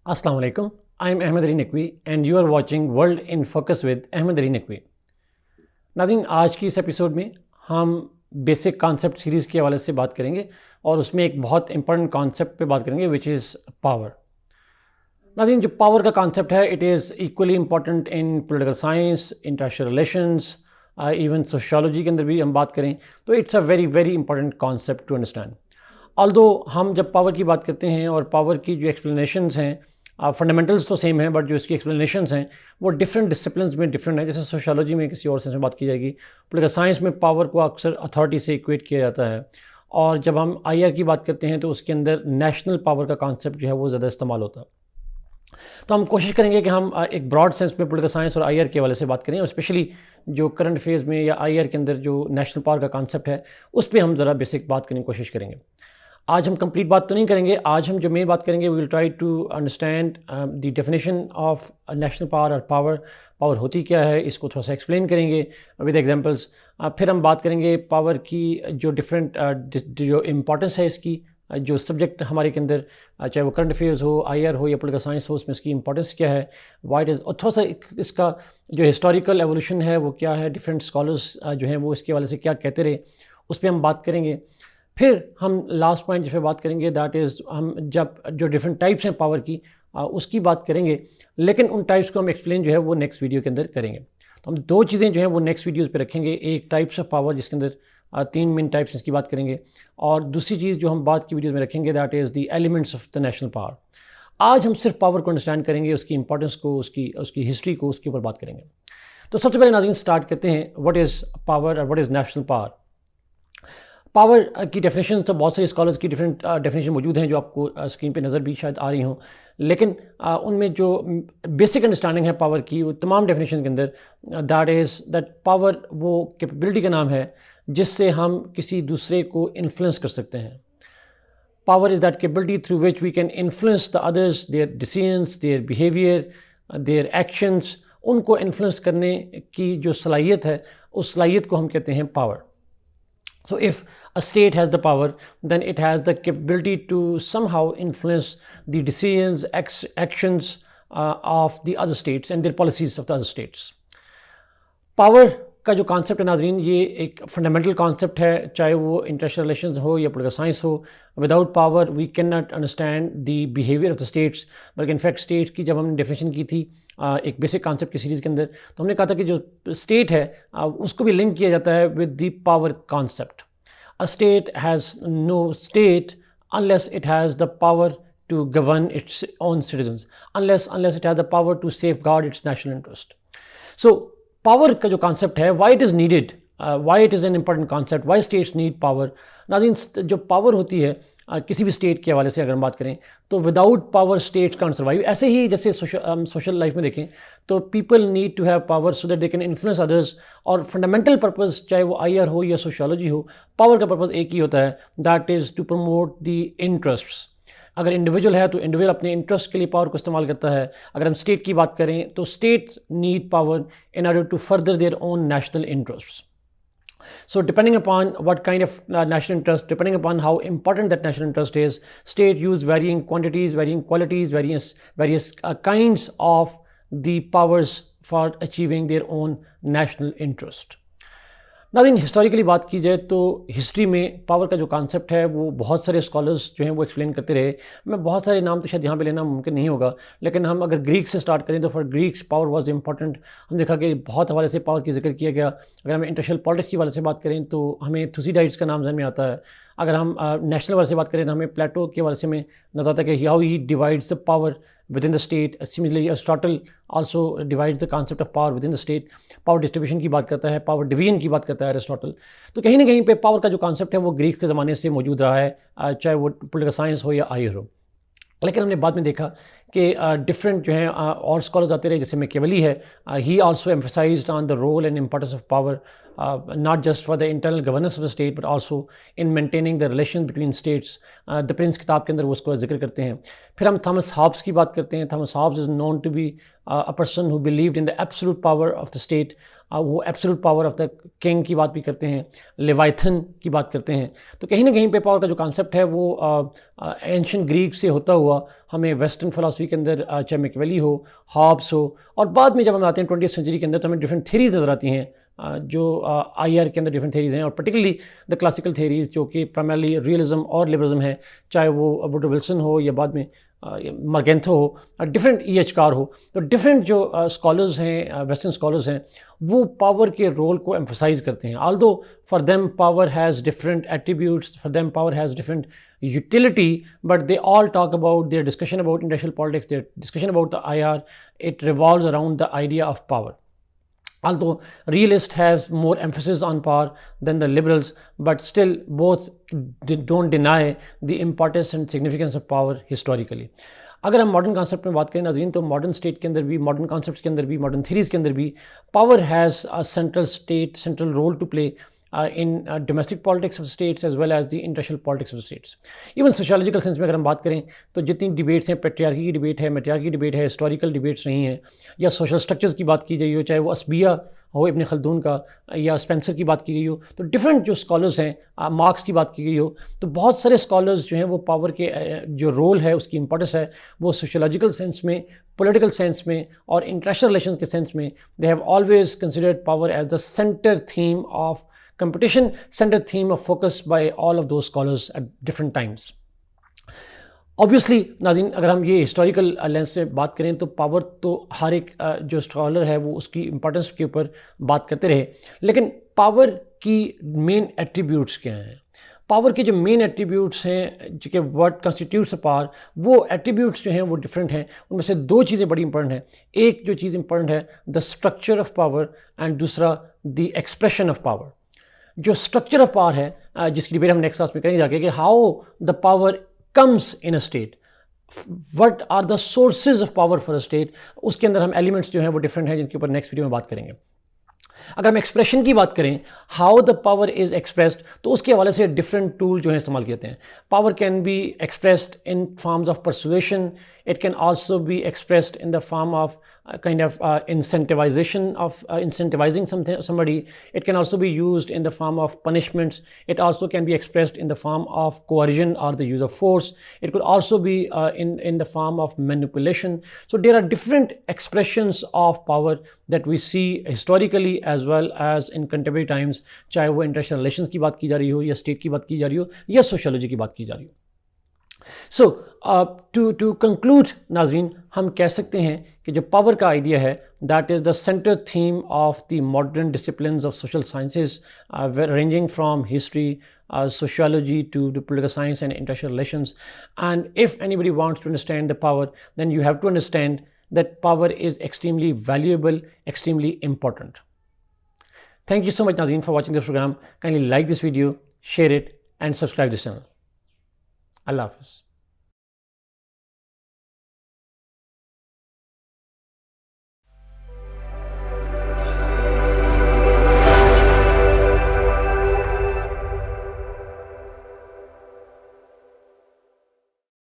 Assalamu alaikum. I am Ahmed Naqvi and you are watching World in Focus with Ahmed Naqvi. नाज़रीन, आज की इस episode में हम बेसिक कॉन्सेप्ट सीरीज़ के हवाले से बात करेंगे और उसमें एक बहुत इंपॉर्टेंट कॉन्सेप्ट पे बात करेंगे विच इज़ पावर। नाज़रीन, जो पावर का कॉन्सेप्ट है it is equally important in political science, international relations, even sociology के अंदर भी हम बात करें तो it's a very very important concept to understand. Although हम जब पावर की बात करते हैं और पावर की जो एक्सप्लेनेशंस हैं, फंडामेंटल्स तो सेम हैं बट जो इसकी एक्सप्लेनेशंस हैं वो डिफरेंट डिसिप्लिन्स में डिफरेंट है। जैसे सोशियोलॉजी में किसी और सेंस में बात की जाएगी, पॉलिटिकल साइंस में पावर को अक्सर अथॉरिटी से इक्वेट किया जाता है, और जब हम आईआर की बात करते हैं तो उसके अंदर नेशनल पावर का कॉन्सेप्ट जो है वो ज़्यादा इस्तेमाल होता है। तो हम कोशिश करेंगे कि हम एक ब्रॉड सेंस में पॉलिटिकल साइंस और आईआर के हवाले से बात करें, और स्पेशली जो करंट फेज़ में या आईआर के अंदर जो नेशनल पावर का कॉन्सेप्ट है उस पर हम ज़रा बेसिक बात करने की कोशिश करेंगे। आज हम कंप्लीट बात तो नहीं करेंगे, आज हम जो मेन बात करेंगे we will try to understand the definition of national power और पावर होती क्या है, इसको थोड़ा सा एक्सप्लेन करेंगे विद एग्जांपल्स। फिर हम बात करेंगे पावर की जो डिफरेंट जो इम्पोर्टेंस है इसकी, जो सब्जेक्ट हमारे के अंदर चाहे वो करंट अफेयर्स हो, आईआर हो या पॉलिटिकल साइंस हो, उसमें इसकी इंपॉर्टेंस क्या है, वाइट इज़, और थोड़ा सा इसका जो हिस्टोरिकल एवोल्यूशन है वो क्या है, डिफरेंट स्कॉलर्स जो हैं वो इसके हवाले से क्या कहते रहे, उस पर हम बात करेंगे। फिर हम लास्ट पॉइंट जिस पे बात करेंगे दैट इज़ हम जब जो डिफरेंट टाइप्स हैं पावर की उसकी बात करेंगे, लेकिन उन टाइप्स को हम एक्सप्लेन जो है वो नेक्स्ट वीडियो के अंदर करेंगे। तो हम दो चीज़ें जो हैं वो नेक्स्ट वीडियोज़ पे रखेंगे, एक टाइप्स ऑफ पावर जिसके अंदर तीन मेन टाइप्स इसकी बात करेंगे, और दूसरी चीज़ जो हम बात की वीडियो में रखेंगे that is the elements of the national power. आज हम सिर्फ पावर को अंडरस्टैंड करेंगे, उसकी इंपॉर्टेंस को, उसकी हिस्ट्री को, उसके ऊपर बात करेंगे। तो सबसे पहले नाज़रीन स्टार्ट करते हैं व्हाट इज़ पावर और what is national power. Power की डेफिनेशन तो बहुत सारे स्कॉलर्स की डिफरेंट डेफिनेशन मौजूद हैं जो आपको स्क्रीन पे नज़र भी शायद आ रही हों, लेकिन उनमें जो बेसिक अंडरस्टैंडिंग है पावर की वो तमाम डेफिनेशन के अंदर दैट इज़ दैट पावर वो कैपेबिलिटी का नाम है जिससे हम किसी दूसरे को इन्फ्लुएंस कर सकते हैं। Power is that capability through which we can influence the others, their decisions, their behaviour, their actions. उनको इन्फ्लुएंस करने की जो सलाहियत है उस सलाहियत को हम कहते हैं power. So if a state has the power, then it has the capability to somehow influence the decisions, actions of the other states and their policies of the other states. Power का जो concept है नाजरीन, ये एक fundamental concept है, चाहे वो international relations हो या पॉलिटिकल साइंस हो। Without power we can not understand the behaviour of the states. बल्कि इनफैक्ट स्टेट की जब हमने डेफिनेशन की थी एक बेसिक कॉन्सेप्ट की सीरीज़ के अंदर, तो हमने कहा था कि जो स्टेट है उसको भी लिंक किया जाता है with the power concept. A state has no state unless it has the power to govern its own citizens, unless it has the power to safeguard its national interest. So power का जो concept है, why it is needed, why it is an important concept, why states need power। नाज़रीन, जो power होती है किसी भी state के हवाले से अगर हम बात करें तो without power states can't survive. ऐसे ही जैसे सोशल लाइफ में देखें तो people need to have power so that they can influence others, और फंडामेंटल पर्पस चाहे वो आईआर हो या सोशियोलॉजी हो, पावर का पर्पस एक ही होता है, that is to promote the interests. अगर इंडिविजुअल है तो इंडिविजुअल अपने इंटरेस्ट के लिए पावर को इस्तेमाल करता है। अगर हम स्टेट की बात करें तो states need power in order to further their own national interests. So depending upon what kind of national interest, depending upon how important that national interest is, state use varying quantities, varying qualities, various kinds of the powers for achieving their own national interest. नाज़रीन, historically बात की जाए तो history में power का जो concept है वो बहुत सारे स्कॉलर्स जो हैं वो एक्सप्लेन करते रहे। मैं बहुत सारे नाम तो शायद यहाँ पे लेना मुमकिन नहीं होगा, लेकिन हम अगर ग्रीक से स्टार्ट करें तो for Greeks power was important. हम देखा कि बहुत हवाले से पावर की जिक्र किया गया। अगर हम इंटरनेशनल पॉलिटिक्स के हवाले से बात करें तो हमें थुसीडाइड्स का नाम ज़हन में आता है। अगर हम नेशनल वाले से बात करें तो हमें प्लेटो के हवाले से में नजर आता है कि how he divides the power within the state। Similarly Aristotle also divides the concept of power within the state। Power distribution की बात करता है, पावर डिवीजन की बात करता है अरिस्टोटल। तो कहीं ना कहीं पे पावर का जो कॉन्सेप्ट है वो ग्रीक के ज़माने से मौजूद रहा है, चाहे वो पॉलिटिकल साइंस हो या आईआर हो। लेकिन हमने बाद में देखा कि डिफरेंट जो हैं और स्कॉलर्स आते रहे, जैसे मैकियावेली है, he also emphasized on the role and importance of power, not just for the internal governance of the state but also in maintaining the relations between states। The Prince किताब के अंदर वो उसको जिक्र करते हैं। फिर हम थॉमस हॉब्स की बात करते हैं। Thomas Hobbes is known to be a person who believed in the absolute power of the state. वो absolute power of the king की बात भी करते हैं, लेवाइथन की बात करते हैं। तो कहीं ना कहीं पे पावर का जो कॉन्सेप्ट है वो एंशियंट ग्रीक से होता हुआ हमें वेस्टर्न फिलासफी के अंदर चाहे मैकियावेली हो, हॉब्स हो, और बाद में जब हम आते हैं 20th सेंचुरी के अंदर तो हमें डिफरेंट थेरीज नज़र आती हैं, जो आईआर के अंदर डिफरेंट थेरीज हैं, और पर्टिकुलरली द क्लासिकल थेरीज जो कि प्राइमरली रियलिज्म और लिबरलिज्म है, चाहे वो वुडरो विल्सन हो या बाद में मर्गेंथो हो, डिफरेंट EH कार हो। तो डिफरेंट जो स्कॉलर्स हैं, वेस्टर्न स्कॉलर्स हैं, वो पावर के रोल को एम्फसाइज करते हैं। Aldous for them power has different attributes, for them power has different utility, but they all talk about their discussion about industrial politics, their discussion about the IR, it revolves around the idea of power. Although realist has more emphasis on power than the liberals, but still both don't deny the importance and significance of power historically. अगर हम modern concept में बात करें नाज़रीन, तो modern state के अंदर भी, मॉडर्न कॉन्सेप्ट के अंदर भी, मॉडर्न थीरीज़ के अंदर भी power has a central role to play in domestic politics of states as well as the international politics of states. Even sociological sense में अगर हम बात करें तो जितनी डिबेट्स हैं, पेट्रियार्की की डिबेट है, मैट्रियार्की की डिबेट है, हिस्टोरिकल डिबेट्स रही हैं, या सोशल स्ट्रक्चर्स की बात की गई हो, चाहे वो असबिया हो इब्न खल्दून का, या स्पेंसर की बात की गई हो, तो डिफरेंट जो स्कॉलर्स हैं, मार्क्स की बात की गई हो, तो बहुत सारे स्कॉलर्स जो हैं वो पावर के जो रोल है, उसकी इंपॉर्टेंस है, वो सोशोलॉजिकल सेंस में, पॉलिटिकल सेंस में और इंटरनेशनल रिलेशन के सेंस में, they have always considered power as the centre theme of competition, central theme of focus by all of those scholars at different times. Obviously नाज़रीन, अगर हम ये historical lens से बात करें तो पावर तो हर एक जो स्कॉलर है वो उसकी इंपॉर्टेंस के ऊपर बात करते रहे, लेकिन पावर की मेन एट्रीब्यूट्स क्या हैं? पावर के जो मेन एट्रीब्यूट्स हैं, जो कि व्हाट कंस्टिट्यूट्स अ पावर, वो एट्रीब्यूट्स जो हैं वो डिफरेंट हैं। उनमें से दो चीज़ें बड़ी इंपॉर्टेंट हैं। एक जो चीज़ इंपॉर्टेंट है, the structure of power, and दूसरा द एक्सप्रेशन ऑफ पावर। जो स्ट्रक्चर ऑफ पावर है, जिसकी डिबेट हम नेक्स्ट क्लास में करेंगे जाके, कि how the power comes in a state, what are the sources of power for a state, उसके अंदर हम एलिमेंट्स जो हैं वो डिफरेंट हैं, जिनके ऊपर नेक्स्ट वीडियो में बात करेंगे। अगर हम एक्सप्रेशन की बात करें, how the power is expressed, तो उसके हवाले से डिफरेंट टूल जो है इस्तेमाल किए जाते हैं। Power can be expressed in forms of persuasion, it can also be expressed in the form of kind of incentivization of incentivizing somebody. It can also be used in the form of punishments. It also can be expressed in the form of coercion or the use of force. It could also be in the form of manipulation. So there are different expressions of power that we see historically as well as in contemporary times, चाहे वो international relations की बात की जा रही हो, या state की बात की जा रही हो, या sociology की बात की जा रही हो। So to conclude नाज़रीन, हम कह सकते हैं कि जो पावर का आइडिया है, that is the centre theme of the modern disciplines of social sciences, ranging from history, sociology to the political science and international relations. And if anybody wants to understand the power, then you have to understand that power is extremely valuable, extremely important. Thank you so much Nazeen for watching this program. Kindly like this video, share it and subscribe this channel. Allah Hafiz.